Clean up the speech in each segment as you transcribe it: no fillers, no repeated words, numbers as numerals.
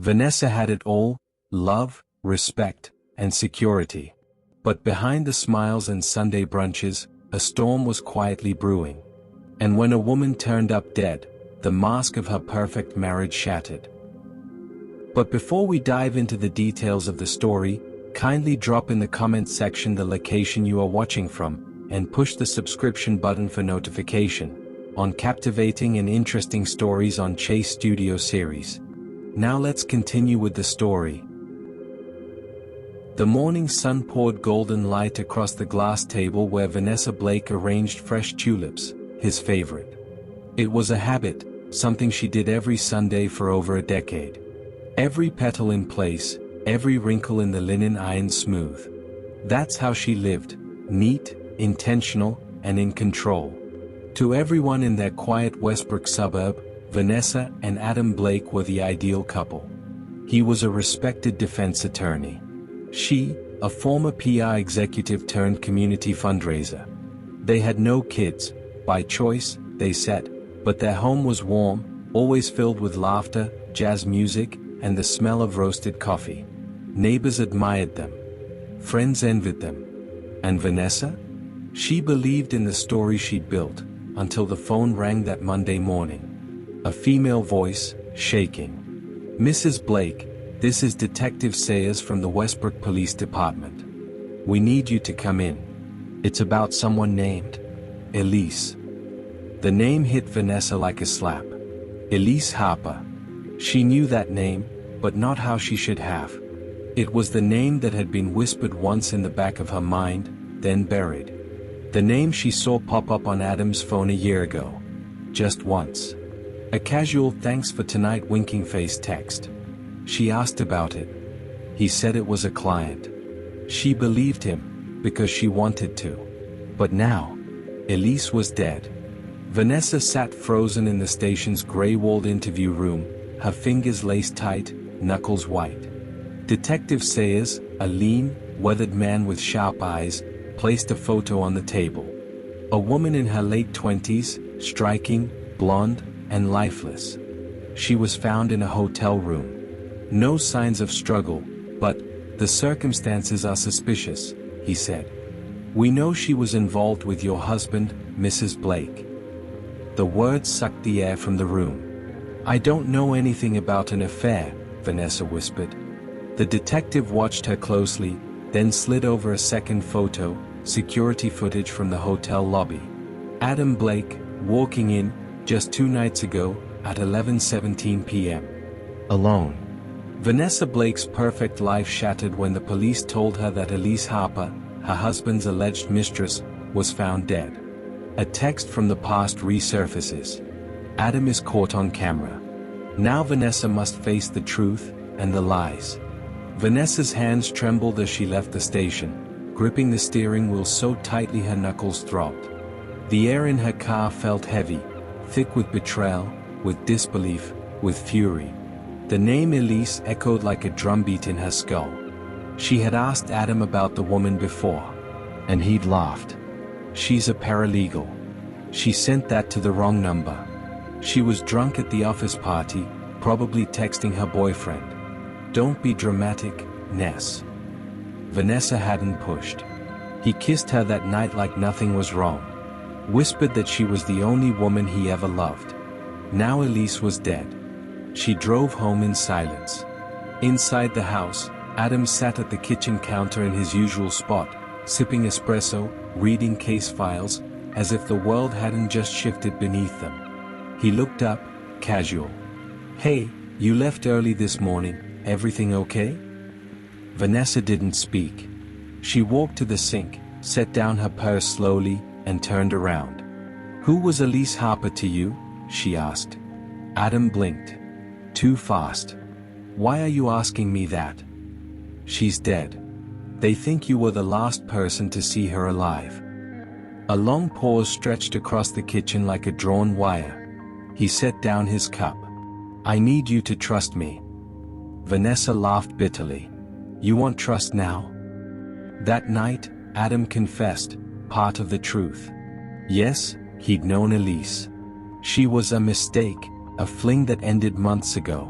Vanessa had it all: love, respect, and security. But behind the smiles and Sunday brunches, a storm was quietly brewing. And when a woman turned up dead, the mask of her perfect marriage shattered. But before we dive into the details of the story, kindly drop in the comment section the location you are watching from, and push the subscription button for notification on captivating and interesting stories on Chase Studio series. Now let's continue with the story. The morning sun poured golden light across the glass table where Vanessa Blake arranged fresh tulips, his favorite. It was a habit, something she did every Sunday for over a decade. Every petal in place, every wrinkle in the linen ironed smooth. That's how she lived, neat, intentional, and in control. To everyone in that quiet Westbrook suburb, Vanessa and Adam Blake were the ideal couple. He was a respected defense attorney. She, a former PR executive turned community fundraiser. They had no kids, by choice, they said, but their home was warm, always filled with laughter, jazz music, and the smell of roasted coffee. Neighbors admired them. Friends envied them. And Vanessa? She believed in the story she'd built, until the phone rang that Monday morning. A female voice, shaking. "Mrs. Blake, this is Detective Sayers from the Westbrook Police Department. We need you to come in. It's about someone named Elise." The name hit Vanessa like a slap. Elise Harper. She knew that name, but not how she should have. It was the name that had been whispered once in the back of her mind, then buried. The name she saw pop up on Adam's phone a year ago. Just once. A casual "thanks for tonight" winking face text. She asked about it. He said it was a client. She believed him, because she wanted to. But now, Elise was dead. Vanessa sat frozen in the station's gray-walled interview room, her fingers laced tight, knuckles white. Detective Sayers, a lean, weathered man with sharp eyes, placed a photo on the table. A woman in her late 20s, striking, blonde, and lifeless. She was found in a hotel room. No signs of struggle, but the circumstances are suspicious, he said. "We know she was involved with your husband, Mrs. Blake." The words sucked the air from the room. "I don't know anything about an affair," Vanessa whispered. The detective watched her closely, then slid over a second photo, security footage from the hotel lobby. Adam Blake, walking in, just 2 nights ago, at 11:17 p.m. Alone. Vanessa Blake's perfect life shattered when the police told her that Elise Harper, her husband's alleged mistress, was found dead. A text from the past resurfaces. Adam is caught on camera. Now Vanessa must face the truth, and the lies. Vanessa's hands trembled as she left the station, gripping the steering wheel so tightly her knuckles throbbed. The air in her car felt heavy, thick with betrayal, with disbelief, with fury. The name Elise echoed like a drumbeat in her skull. She had asked Adam about the woman before. And he'd laughed. "She's a paralegal. She sent that to the wrong number. She was drunk at the office party, probably texting her boyfriend. Don't be dramatic, Ness." Vanessa hadn't pushed. He kissed her that night like nothing was wrong. Whispered that she was the only woman he ever loved. Now Elise was dead. She drove home in silence. Inside the house, Adam sat at the kitchen counter in his usual spot, sipping espresso, reading case files, as if the world hadn't just shifted beneath them. He looked up, casual. "Hey, you left early this morning, everything okay?" Vanessa didn't speak. She walked to the sink, set down her purse slowly, and turned around. "Who was Elise Harper to you?" she asked. Adam blinked. "Too fast. Why are you asking me that?" "She's dead. They think you were the last person to see her alive." A long pause stretched across the kitchen like a drawn wire. He set down his cup. "I need you to trust me." Vanessa laughed bitterly. "You want trust now?" That night, Adam confessed, part of the truth. Yes, he'd known Elise. She was a mistake, a fling that ended months ago.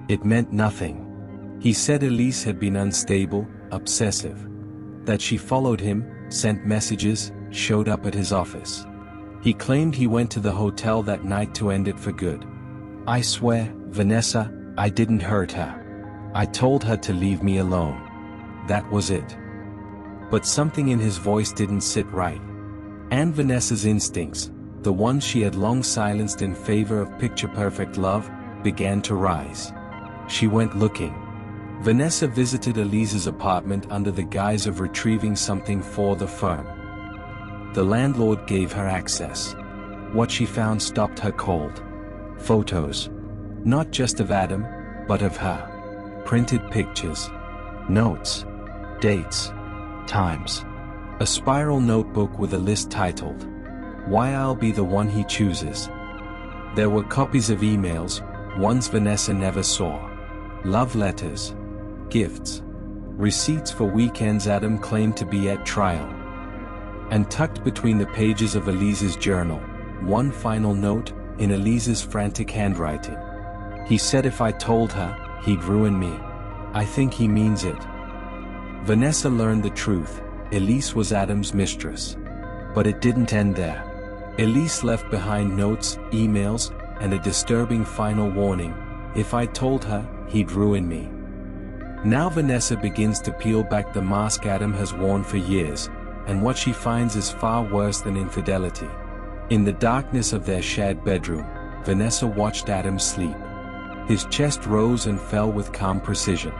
It meant nothing. He said Elise had been unstable, obsessive. That she followed him, sent messages, showed up at his office. He claimed he went to the hotel that night to end it for good. I swear, Vanessa, I didn't hurt her. I told her to leave me alone. That was it. But something in his voice didn't sit right. And Vanessa's instincts, the ones she had long silenced in favor of picture-perfect love, began to rise. She went looking. Vanessa visited Elise's apartment under the guise of retrieving something for the firm. The landlord gave her access. What she found stopped her cold. Photos. Not just of Adam, but of her. Printed pictures. Notes. Dates. Times. A spiral notebook with a list titled, "Why I'll Be the One He Chooses." There were copies of emails, ones Vanessa never saw. Love letters. Gifts. Receipts for weekends Adam claimed to be at trial. And tucked between the pages of Elise's journal, one final note, in Elise's frantic handwriting. He said if I told her, he'd ruin me. I think he means it. Vanessa learned the truth. Elise was Adam's mistress. But it didn't end there. Elise left behind notes, emails, and a disturbing final warning. If I told her, he'd ruin me. Now Vanessa begins to peel back the mask Adam has worn for years, and what she finds is far worse than infidelity. In the darkness of their shared bedroom, Vanessa watched Adam sleep. His chest rose and fell with calm precision.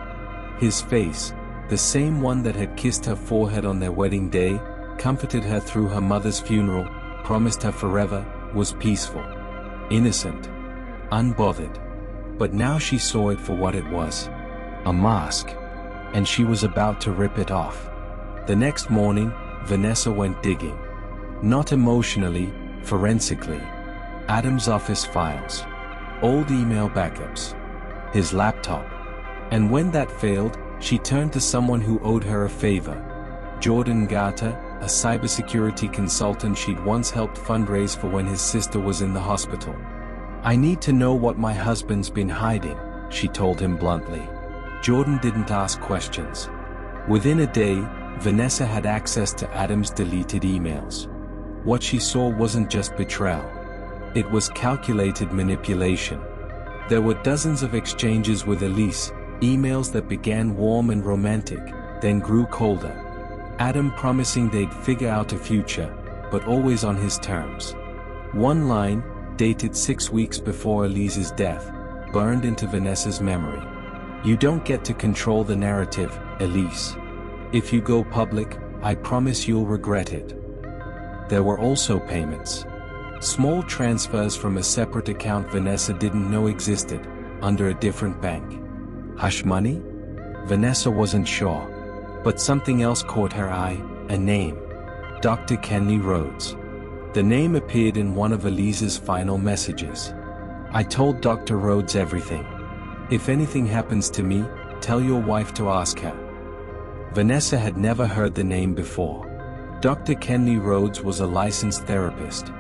His face, the same one that had kissed her forehead on their wedding day, comforted her through her mother's funeral, promised her forever, was peaceful. Innocent. Unbothered. But now she saw it for what it was. A mask. And she was about to rip it off. The next morning, Vanessa went digging. Not emotionally, forensically. Adam's office files. Old email backups. His laptop. And when that failed, she turned to someone who owed her a favor. Jordan Garter, a cybersecurity consultant she'd once helped fundraise for when his sister was in the hospital. I need to know what my husband's been hiding, she told him bluntly. Jordan didn't ask questions. Within a day, Vanessa had access to Adam's deleted emails. What she saw wasn't just betrayal. It was calculated manipulation. There were dozens of exchanges with Elise, emails that began warm and romantic, then grew colder. Adam promising they'd figure out a future, but always on his terms. One line, dated 6 weeks before Elise's death, burned into Vanessa's memory. You don't get to control the narrative, Elise. If you go public, I promise you'll regret it. There were also payments. Small transfers from a separate account Vanessa didn't know existed, under a different bank. Hush money? Vanessa wasn't sure. But something else caught her eye, a name. Dr. Kenley Rhodes. The name appeared in one of Elise's final messages. I told Dr. Rhodes everything. If anything happens to me, tell your wife to ask her. Vanessa had never heard the name before. Dr. Kenley Rhodes was a licensed therapist.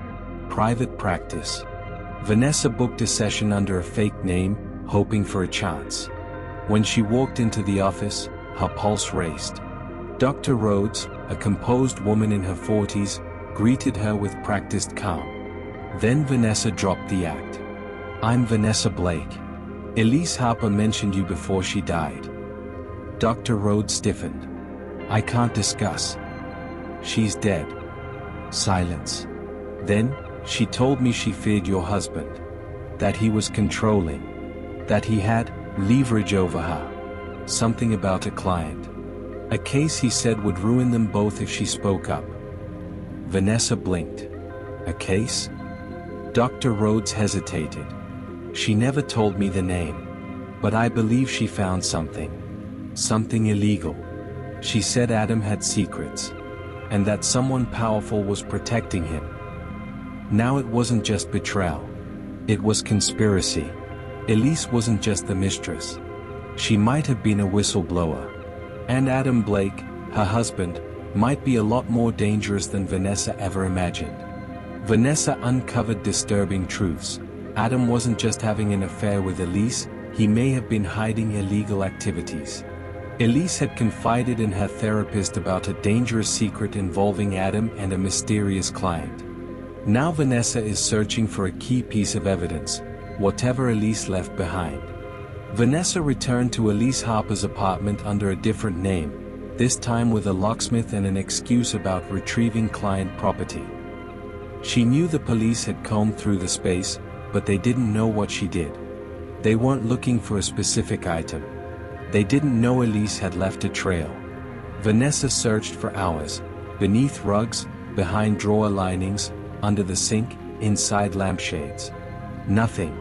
Private practice. Vanessa booked a session under a fake name, hoping for a chance. When she walked into the office, her pulse raced. Dr. Rhodes, a composed woman in her 40s, greeted her with practiced calm. Then Vanessa dropped the act. I'm Vanessa Blake. Elise Harper mentioned you before she died. Dr. Rhodes stiffened. I can't discuss. She's dead. Silence. Then, she told me she feared your husband. That he was controlling. That he had leverage over her. Something about a client. A case he said would ruin them both if she spoke up. Vanessa blinked. A case? Dr. Rhodes hesitated. She never told me the name. But I believe she found something. Something illegal. She said Adam had secrets. And that someone powerful was protecting him. Now it wasn't just betrayal. It was conspiracy. Elise wasn't just the mistress. She might have been a whistleblower. And Adam Blake, her husband, might be a lot more dangerous than Vanessa ever imagined. Vanessa uncovered disturbing truths. Adam wasn't just having an affair with Elise, he may have been hiding illegal activities. Elise had confided in her therapist about a dangerous secret involving Adam and a mysterious client. Now Vanessa is searching for a key piece of evidence, whatever Elise left behind. Vanessa returned to Elise Harper's apartment under a different name, this time with a locksmith and an excuse about retrieving client property. She knew the police had combed through the space, but they didn't know what she did. They weren't looking for a specific item. They didn't know Elise had left a trail. Vanessa searched for hours, beneath rugs, behind drawer linings, under the sink, inside lampshades. Nothing.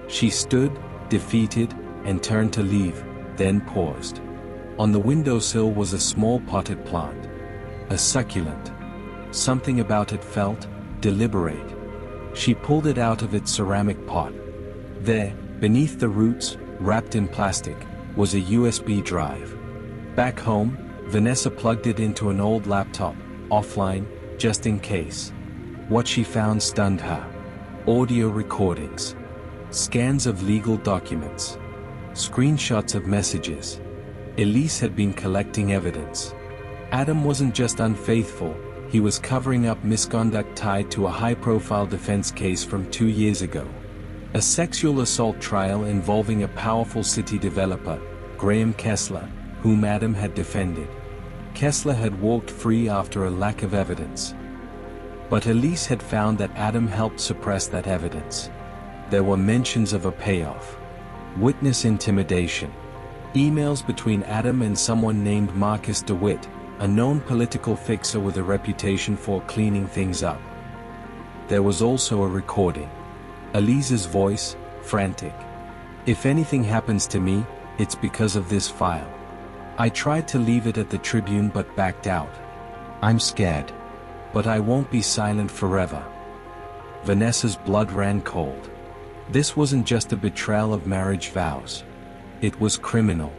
She stood, defeated, and turned to leave, then paused. On the windowsill was a small potted plant. A succulent. Something about it felt deliberate. She pulled it out of its ceramic pot. There, beneath the roots, wrapped in plastic, was a USB drive. Back home, Vanessa plugged it into an old laptop, offline, just in case. What she found stunned her. Audio recordings. Scans of legal documents. Screenshots of messages. Elise had been collecting evidence. Adam wasn't just unfaithful, he was covering up misconduct tied to a high-profile defense case from 2 years ago. A sexual assault trial involving a powerful city developer, Graham Kessler, whom Adam had defended. Kessler had walked free after a lack of evidence. But Elise had found that Adam helped suppress that evidence. There were mentions of a payoff. Witness intimidation. Emails between Adam and someone named Marcus DeWitt, a known political fixer with a reputation for cleaning things up. There was also a recording. Elise's voice, frantic. "If anything happens to me, it's because of this file. I tried to leave it at the Tribune but backed out. I'm scared. But I won't be silent forever." Vanessa's blood ran cold. This wasn't just a betrayal of marriage vows. It was criminal.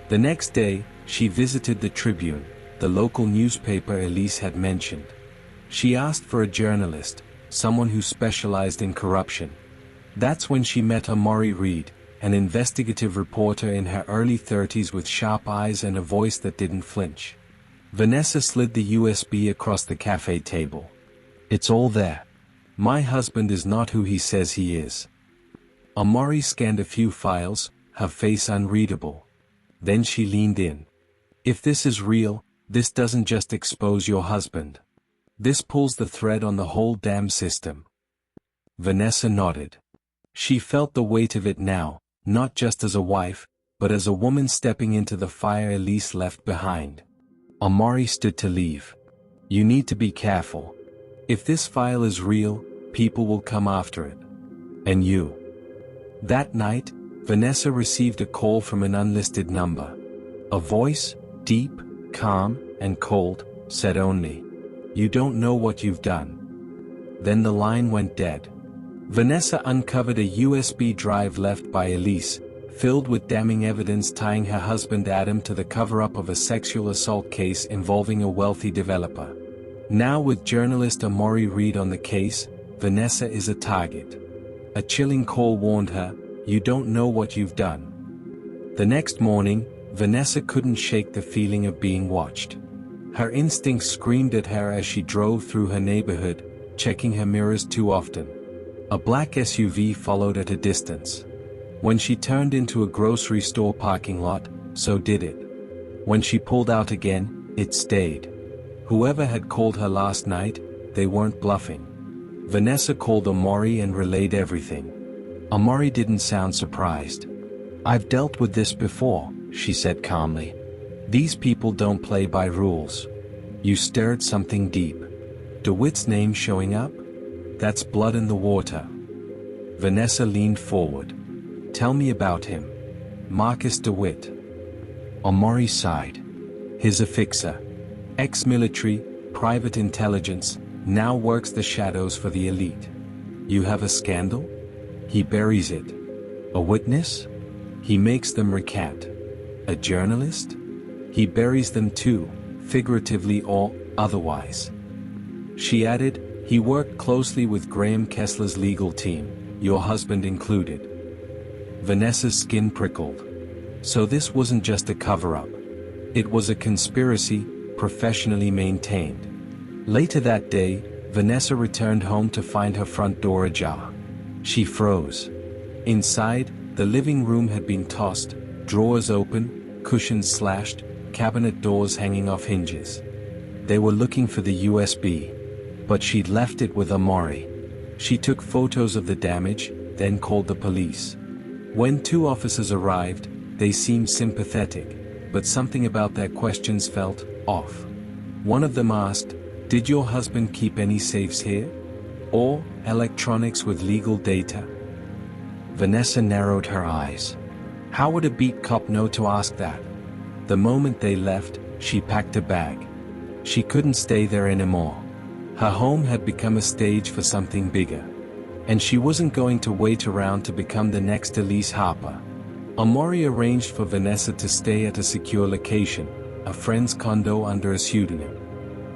The next day, she visited the Tribune, the local newspaper Elise had mentioned. She asked for a journalist, someone who specialized in corruption. That's when she met Amari Reed, an investigative reporter in her early 30s with sharp eyes and a voice that didn't flinch. Vanessa slid the USB across the cafe table. "It's all there. My husband is not who he says he is." Amari scanned a few files, her face unreadable. Then she leaned in. "If this is real, this doesn't just expose your husband. This pulls the thread on the whole damn system." Vanessa nodded. She felt the weight of it now, not just as a wife, but as a woman stepping into the fire Elise left behind. Amari stood to leave. "You need to be careful. If this file is real, people will come after it. And you." That night, Vanessa received a call from an unlisted number. A voice, deep, calm, and cold, said only, "You don't know what you've done." Then the line went dead. Vanessa uncovered a USB drive left by Elise, filled with damning evidence tying her husband Adam to the cover-up of a sexual assault case involving a wealthy developer. Now with journalist Amari Reed on the case, Vanessa is a target. A chilling call warned her, "You don't know what you've done." The next morning, Vanessa couldn't shake the feeling of being watched. Her instincts screamed at her as she drove through her neighborhood, checking her mirrors too often. A black SUV followed at a distance. When she turned into a grocery store parking lot, so did it. When she pulled out again, it stayed. Whoever had called her last night, they weren't bluffing. Vanessa called Amari and relayed everything. Amari didn't sound surprised. "I've dealt with this before," she said calmly. "These people don't play by rules. You stirred something deep. DeWitt's name showing up? That's blood in the water." Vanessa leaned forward. "Tell me about him. Marcus DeWitt." Amari sighed. "He's a fixer. Ex-military, private intelligence, now works the shadows for the elite. You have a scandal? He buries it. A witness? He makes them recant. A journalist? He buries them too, figuratively or otherwise." She added, "He worked closely with Graham Kessler's legal team, your husband included." Vanessa's skin prickled. So this wasn't just a cover-up. It was a conspiracy, professionally maintained. Later that day, Vanessa returned home to find her front door ajar. She froze. Inside, the living room had been tossed, drawers open, cushions slashed, cabinet doors hanging off hinges. They were looking for the USB. But she'd left it with Amaury. She took photos of the damage, then called the police. When 2 officers arrived, they seemed sympathetic, but something about their questions felt off. One of them asked, "Did your husband keep any safes here? Or electronics with legal data?" Vanessa narrowed her eyes. How would a beat cop know to ask that? The moment they left, she packed a bag. She couldn't stay there anymore. Her home had become a stage for something bigger. And she wasn't going to wait around to become the next Elise Harper. Amaury arranged for Vanessa to stay at a secure location, a friend's condo under a pseudonym.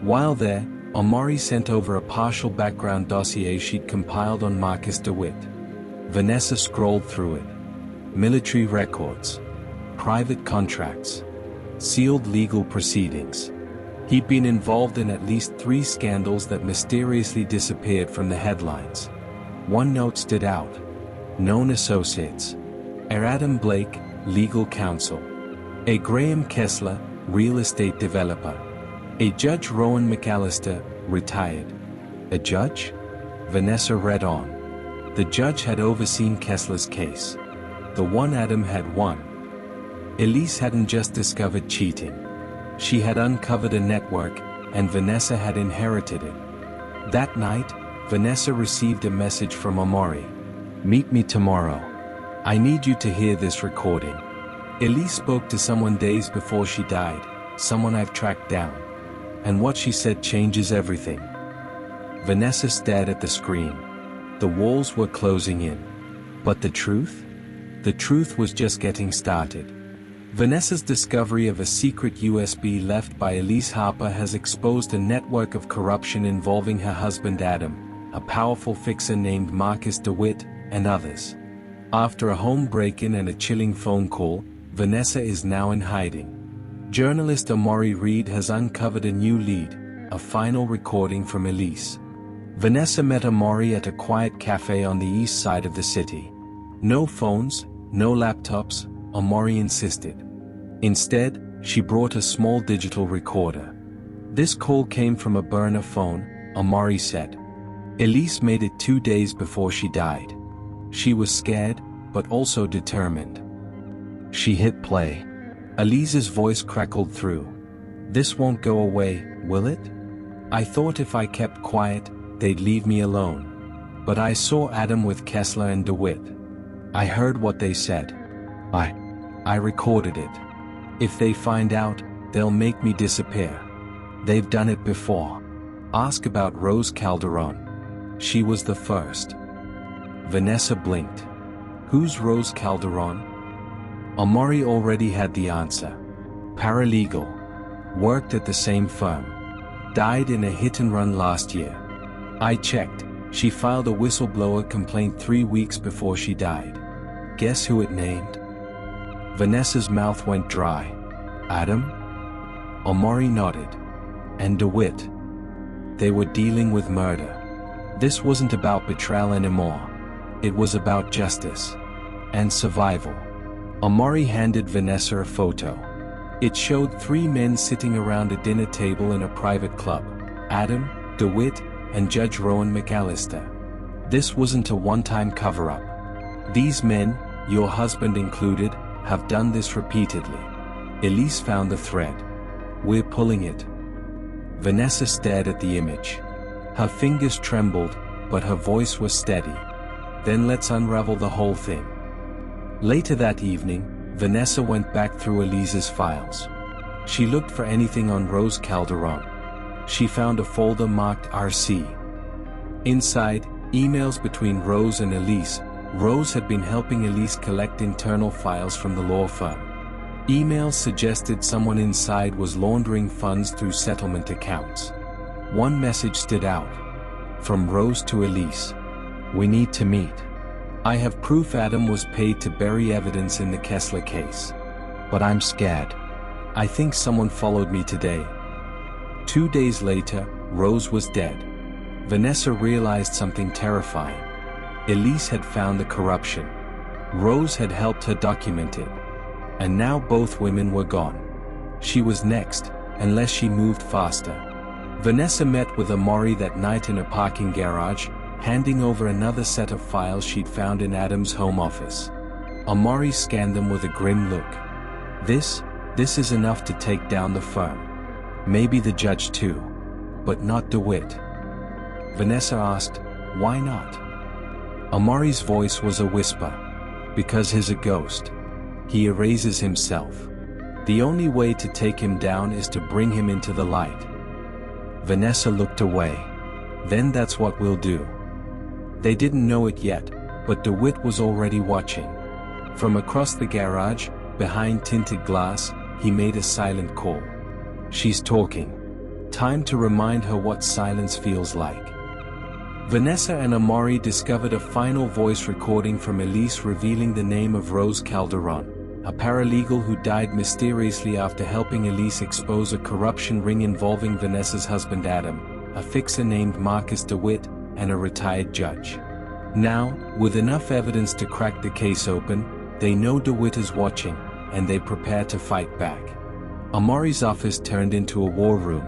While there, Amaury sent over a partial background dossier she'd compiled on Marcus DeWitt. Vanessa scrolled through it. Military records. Private contracts. Sealed legal proceedings. He'd been involved in at least 3 scandals that mysteriously disappeared from the headlines. One note stood out. Known associates. A Adam Blake, legal counsel. A Graham Kessler, real estate developer. A Judge Rowan McAllister, retired. A judge? Vanessa read on. The judge had overseen Kessler's case. The one Adam had won. Elise hadn't just discovered cheating. She had uncovered a network, and Vanessa had inherited it. That night, Vanessa received a message from Amaury. "Meet me tomorrow. I need you to hear this recording." Elise spoke to someone days before she died, someone I've tracked down. And what she said changes everything. Vanessa stared at the screen. The walls were closing in. But the truth? The truth was just getting started. Vanessa's discovery of a secret USB left by Elise Harper has exposed a network of corruption involving her husband Adam, a powerful fixer named Marcus DeWitt, and others. After a home break-in and a chilling phone call, Vanessa is now in hiding. Journalist Amaury Reed has uncovered a new lead, a final recording from Elise. Vanessa met Amaury at a quiet cafe on the east side of the city. No phones, no laptops, Amaury insisted. Instead, she brought a small digital recorder. This call came from a burner phone, Amaury said. Elise made it 2 days before she died. She was scared, but also determined. She hit play. Elise's voice crackled through. "This won't go away, will it? I thought if I kept quiet, they'd leave me alone. But I saw Adam with Kessler and DeWitt. I heard what they said. I recorded it. If they find out, they'll make me disappear. They've done it before. Ask about Rose Calderon. She was the first." Vanessa blinked. Who's Rose Calderon? Amaury already had the answer. Paralegal. Worked at the same firm. Died in a hit-and-run last year. I checked. She filed a whistleblower complaint 3 weeks before she died. Guess who it named? Vanessa's mouth went dry. Adam? Amaury nodded. And DeWitt. They were dealing with murder. This wasn't about betrayal anymore. It was about justice. And survival. Amaury handed Vanessa a photo. It showed 3 men sitting around a dinner table in a private club. Adam, DeWitt, and Judge Rowan McAllister. This wasn't a one-time cover-up. These men, your husband included, have done this repeatedly. Elise found the thread. We're pulling it. Vanessa stared at the image. Her fingers trembled, but her voice was steady. Then let's unravel the whole thing. Later that evening, Vanessa went back through Elise's files. She looked for anything on Rose Calderon. She found a folder marked RC. Inside, emails between Rose and Elise. Rose had been helping Elise collect internal files from the law firm. Emails suggested someone inside was laundering funds through settlement accounts. One message stood out. From Rose to Elise. We need to meet. I have proof Adam was paid to bury evidence in the Kessler case. But I'm scared. I think someone followed me today. 2 days later, Rose was dead. Vanessa realized something terrifying. Elise had found the corruption. Rose had helped her document it. And now both women were gone. She was next, unless she moved faster. Vanessa met with Amaury that night in a parking garage, handing over another set of files she'd found in Adam's home office. Amaury scanned them with a grim look. This is enough to take down the firm. Maybe the judge too. But not DeWitt. Vanessa asked, why not? Amaury's voice was a whisper. Because he's a ghost. He erases himself. The only way to take him down is to bring him into the light. Vanessa looked away. Then that's what we'll do. They didn't know it yet, but DeWitt was already watching. From across the garage, behind tinted glass, he made a silent call. She's talking. Time to remind her what silence feels like. Vanessa and Amaury discovered a final voice recording from Elise revealing the name of Rose Calderon, a paralegal who died mysteriously after helping Elise expose a corruption ring involving Vanessa's husband Adam, a fixer named Marcus DeWitt, and a retired judge. Now, with enough evidence to crack the case open, they know DeWitt is watching, and they prepare to fight back. Amaury's office turned into a war room.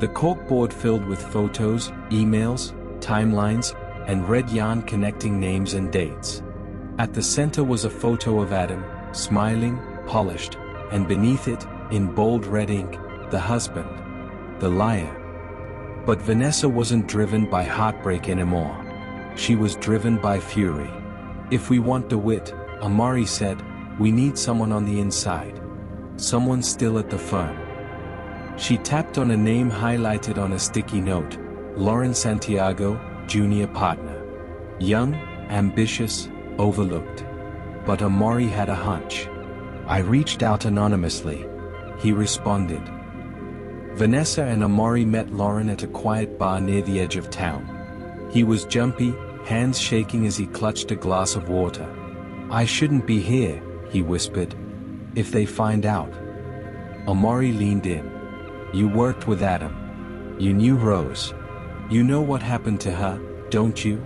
The corkboard filled with photos, emails, timelines, and red yarn connecting names and dates. At the center was a photo of Adam, smiling, polished, and beneath it, in bold red ink, the husband, the liar. But Vanessa wasn't driven by heartbreak anymore. She was driven by fury. If we want DeWitt, Amaury said, we need someone on the inside. Someone still at the firm. She tapped on a name highlighted on a sticky note. Lauren Santiago, junior partner. Young, ambitious, overlooked. But Amaury had a hunch. I reached out anonymously. He responded. Vanessa and Amaury met Lauren at a quiet bar near the edge of town. He was jumpy, hands shaking as he clutched a glass of water. I shouldn't be here, he whispered. If they find out. Amaury leaned in. You worked with Adam. You knew Rose. You know what happened to her, don't you?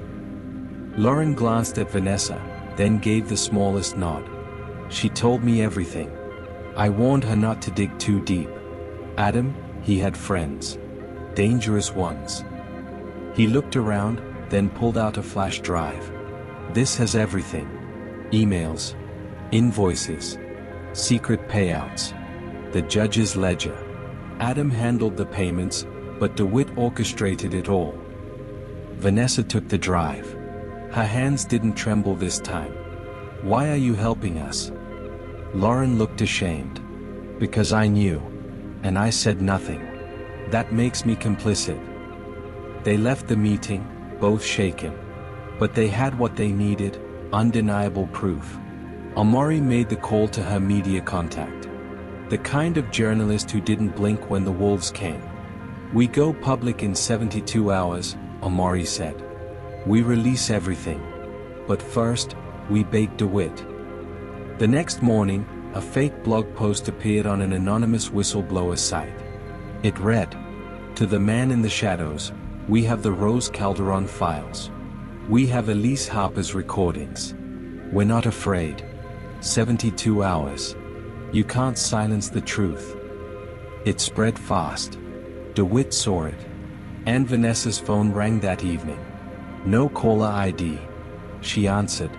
Lauren glanced at Vanessa, then gave the smallest nod. She told me everything. I warned her not to dig too deep. Adam, he had friends. Dangerous ones. He looked around, then pulled out a flash drive. This has everything. Emails. Invoices. Secret payouts. The judge's ledger. Adam handled the payments, but DeWitt orchestrated it all. Vanessa took the drive. Her hands didn't tremble this time. Why are you helping us? Lauren looked ashamed. Because I knew. And I said nothing. That makes me complicit. They left the meeting, both shaken. But they had what they needed, undeniable proof. Amaury made the call to her media contact. The kind of journalist who didn't blink when the wolves came. We go public in 72 hours, Amaury said. We release everything. But first, we bait DeWitt. The next morning, a fake blog post appeared on an anonymous whistleblower site. It read, to the man in the shadows, we have the Rose Calderon files. We have Elise Harper's recordings. We're not afraid. 72 hours. You can't silence the truth. It spread fast. DeWitt saw it. And Vanessa's phone rang that evening. No caller ID. She answered.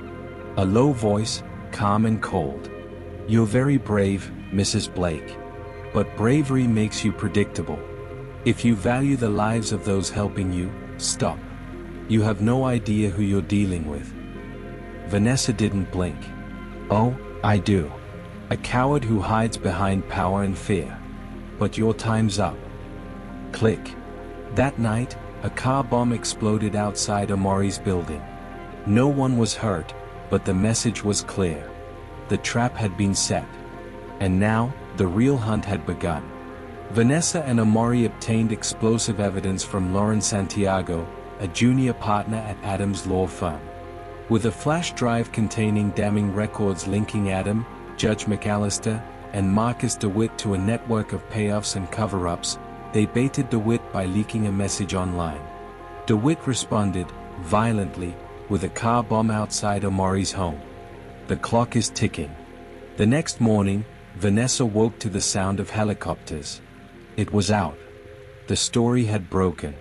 A low voice, calm and cold. You're very brave, Mrs. Blake. But bravery makes you predictable. If you value the lives of those helping you, stop. You have no idea who you're dealing with. Vanessa didn't blink. Oh, I do. A coward who hides behind power and fear. But your time's up. Click. That night, a car bomb exploded outside Amaury's building. No one was hurt, but the message was clear. The trap had been set. And now, the real hunt had begun. Vanessa and Amaury obtained explosive evidence from Lauren Santiago, a junior partner at Adam's law firm. With a flash drive containing damning records linking Adam, Judge McAllister, and Marcus DeWitt to a network of payoffs and cover-ups, they baited DeWitt by leaking a message online. DeWitt responded, violently, with a car bomb outside Omori's home. The clock is ticking. The next morning, Vanessa woke to the sound of helicopters. It was out. The story had broken.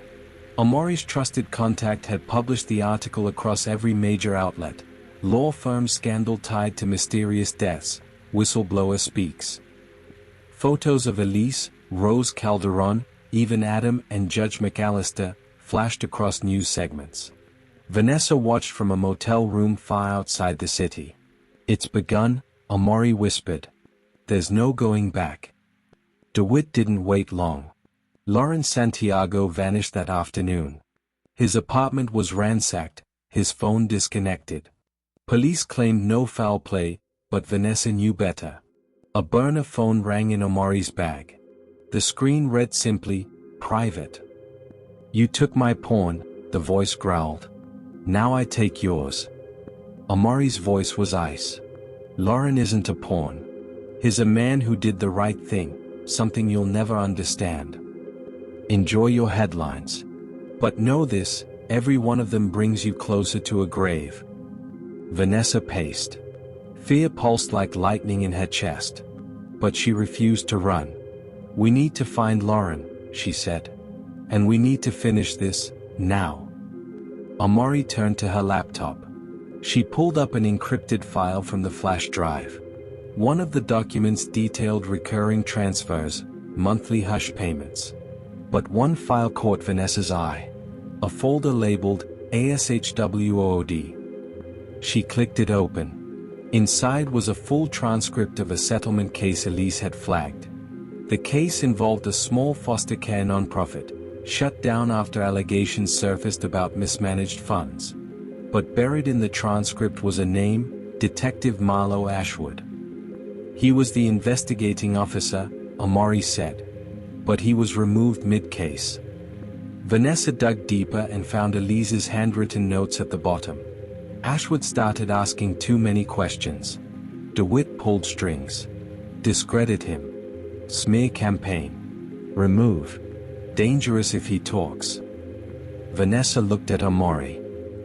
Omori's trusted contact had published the article across every major outlet. Law firm scandal tied to mysterious deaths, whistleblower speaks. Photos of Elise, Rose Calderon, even Adam and Judge McAllister, flashed across news segments. Vanessa watched from a motel room far outside the city. It's begun, Omori whispered. There's no going back. DeWitt didn't wait long. Lawrence Santiago vanished that afternoon. His apartment was ransacked, his phone disconnected. Police claimed no foul play, but Vanessa knew better. A burner phone rang in Omori's bag. The screen read simply, private. You took my porn, the voice growled. Now I take yours. Omori's voice was ice. Lauren isn't a pawn. He's a man who did the right thing, something you'll never understand. Enjoy your headlines. But know this, every one of them brings you closer to a grave. Vanessa paced. Fear pulsed like lightning in her chest. But she refused to run. We need to find Lauren, she said. And we need to finish this, now. Omori turned to her laptop. She pulled up an encrypted file from the flash drive. One of the documents detailed recurring transfers, monthly hush payments. But one file caught Vanessa's eye. A folder labeled ASHWOOD. She clicked it open. Inside was a full transcript of a settlement case Elise had flagged. The case involved a small foster care nonprofit, shut down after allegations surfaced about mismanaged funds. But buried in the transcript was a name, Detective Marlo Ashwood. He was the investigating officer, Omori said. But he was removed mid-case. Vanessa dug deeper and found Elise's handwritten notes at the bottom. Ashwood started asking too many questions. DeWitt pulled strings. Discredit him. Smear campaign. Remove. Dangerous if he talks. Vanessa looked at Omori.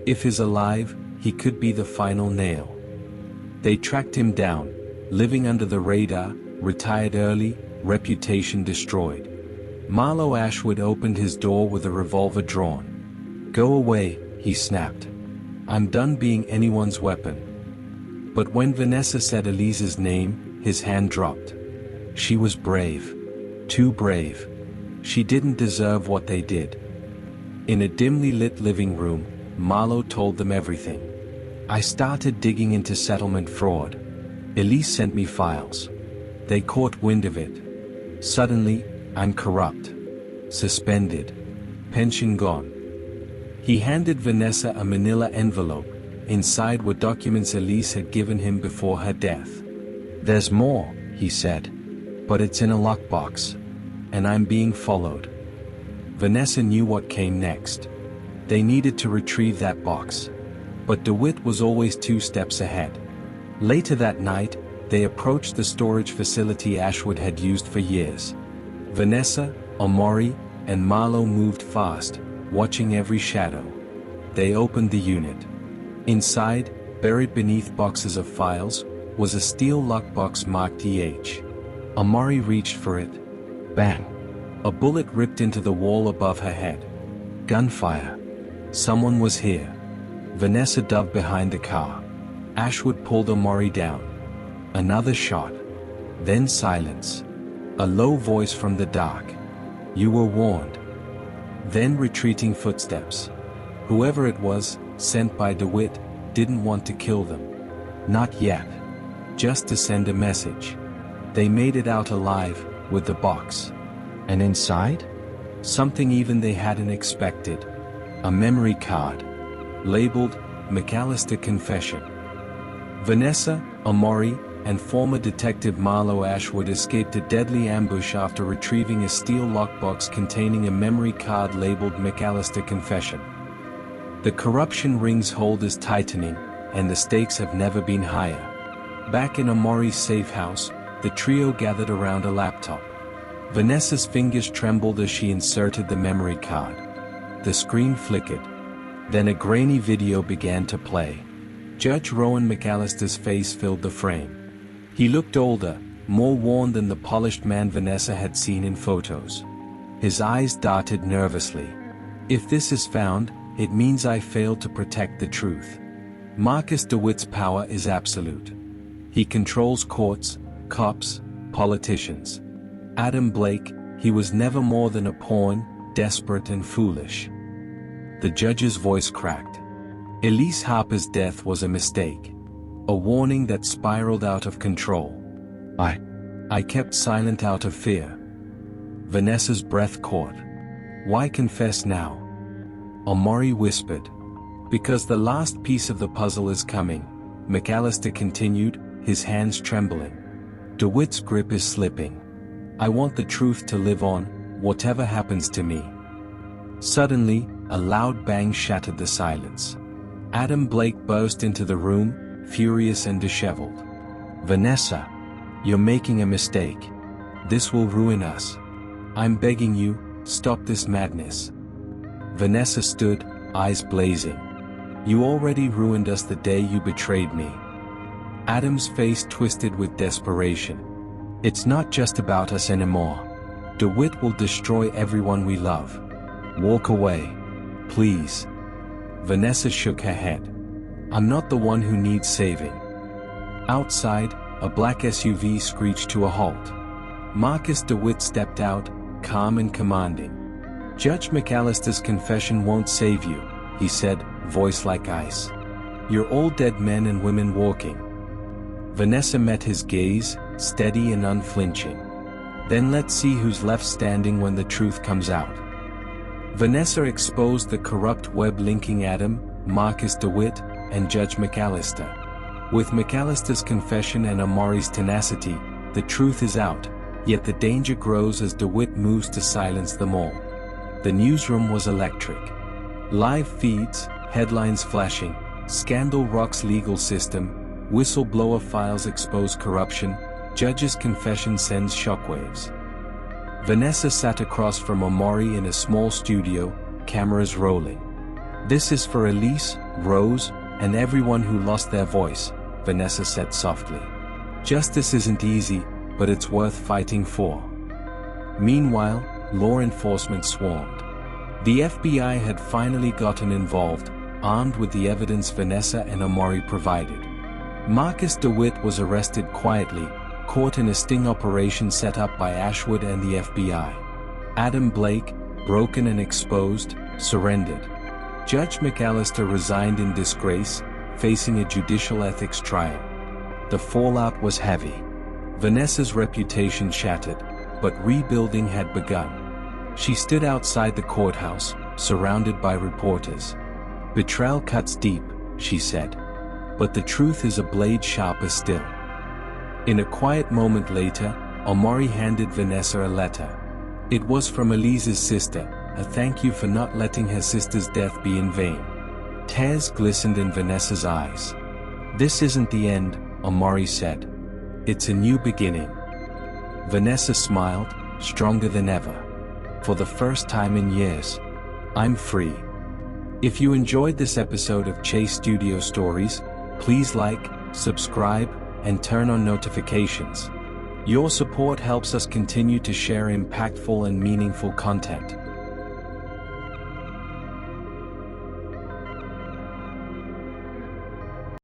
If he's alive, he could be the final nail. They tracked him down, living under the radar, retired early, reputation destroyed. Marlo Ashwood opened his door with a revolver drawn. Go away, he snapped. I'm done being anyone's weapon. But when Vanessa said Elise's name, his hand dropped. She was brave. Too brave. She didn't deserve what they did. In a dimly lit living room, Marlo told them everything. I started digging into settlement fraud. Elise sent me files. They caught wind of it. Suddenly, I'm corrupt. Suspended. Pension gone. He handed Vanessa a manila envelope. Inside were documents Elise had given him before her death. There's more, he said. But it's in a lockbox. And I'm being followed. Vanessa knew what came next. They needed to retrieve that box. But DeWitt was always 2 steps ahead. Later that night, they approached the storage facility Ashwood had used for years. Vanessa, Omori, and Marlo moved fast, watching every shadow. They opened the unit. Inside, buried beneath boxes of files, was a steel lockbox marked EH. Omori reached for it. Bang! A bullet ripped into the wall above her head. Gunfire. Someone was here. Vanessa dove behind the car. Ashwood pulled Omori down. Another shot. Then silence. A low voice from the dark. You were warned. Then retreating footsteps. Whoever it was, sent by DeWitt, didn't want to kill them. Not yet. Just to send a message. They made it out alive, with the box. And inside? Something even they hadn't expected. A memory card. Labeled, McAllister Confession. Vanessa, Omori, and former detective Marlo Ashwood escaped a deadly ambush after retrieving a steel lockbox containing a memory card labeled McAllister Confession. The corruption ring's hold is tightening, and the stakes have never been higher. Back in Amori's safe house, the trio gathered around a laptop. Vanessa's fingers trembled as she inserted the memory card. The screen flickered. Then a grainy video began to play. Judge Rowan McAllister's face filled the frame. He looked older, more worn than the polished man Vanessa had seen in photos. His eyes darted nervously. If this is found, it means I failed to protect the truth. Marcus DeWitt's power is absolute. He controls courts, cops, politicians. Adam Blake, he was never more than a pawn, desperate and foolish. The judge's voice cracked. Elise Harper's death was a mistake. A warning that spiraled out of control. I kept silent out of fear. Vanessa's breath caught. Why confess now? Amori whispered. Because the last piece of the puzzle is coming, McAllister continued, his hands trembling. DeWitt's grip is slipping. I want the truth to live on, whatever happens to me. Suddenly, a loud bang shattered the silence. Adam Blake burst into the room, furious and disheveled. Vanessa, you're making a mistake. This will ruin us. I'm begging you, stop this madness. Vanessa stood, eyes blazing. You already ruined us the day you betrayed me. Adam's face twisted with desperation. It's not just about us anymore. DeWitt will destroy everyone we love. Walk away. Please. Vanessa shook her head. I'm not the one who needs saving. Outside, a black SUV screeched to a halt. Marcus DeWitt stepped out, calm and commanding. Judge McAllister's confession won't save you, he said, voice like ice. You're all dead men and women walking. Vanessa met his gaze, steady and unflinching. Then let's see who's left standing when the truth comes out. Vanessa exposed the corrupt web linking Adam, Marcus DeWitt, and Judge McAllister. With McAllister's confession and Amori's tenacity, the truth is out, yet the danger grows as DeWitt moves to silence them all. The newsroom was electric. Live feeds, headlines flashing, scandal rocks legal system, whistleblower files expose corruption, judge's confession sends shockwaves. Vanessa sat across from Amori in a small studio, cameras rolling. This is for Elise, Rose, and everyone who lost their voice, Vanessa said softly. Justice isn't easy, but it's worth fighting for. Meanwhile, law enforcement swarmed. The FBI had finally gotten involved, armed with the evidence Vanessa and Amori provided. Marcus DeWitt was arrested quietly, caught in a sting operation set up by Ashwood and the FBI. Adam Blake, broken and exposed, surrendered. Judge McAllister resigned in disgrace, facing a judicial ethics trial. The fallout was heavy. Vanessa's reputation shattered, but rebuilding had begun. She stood outside the courthouse, surrounded by reporters. Betrayal cuts deep, she said. But the truth is a blade sharper still. In a quiet moment later, Amori handed Vanessa a letter. It was from Elise's sister, a thank you for not letting her sister's death be in vain. Tears glistened in Vanessa's eyes. This isn't the end, Amori said. It's a new beginning. Vanessa smiled, stronger than ever. For the first time in years, I'm free. If you enjoyed this episode of Chase Studio Stories, please like, subscribe, and turn on notifications. Your support helps us continue to share impactful and meaningful content.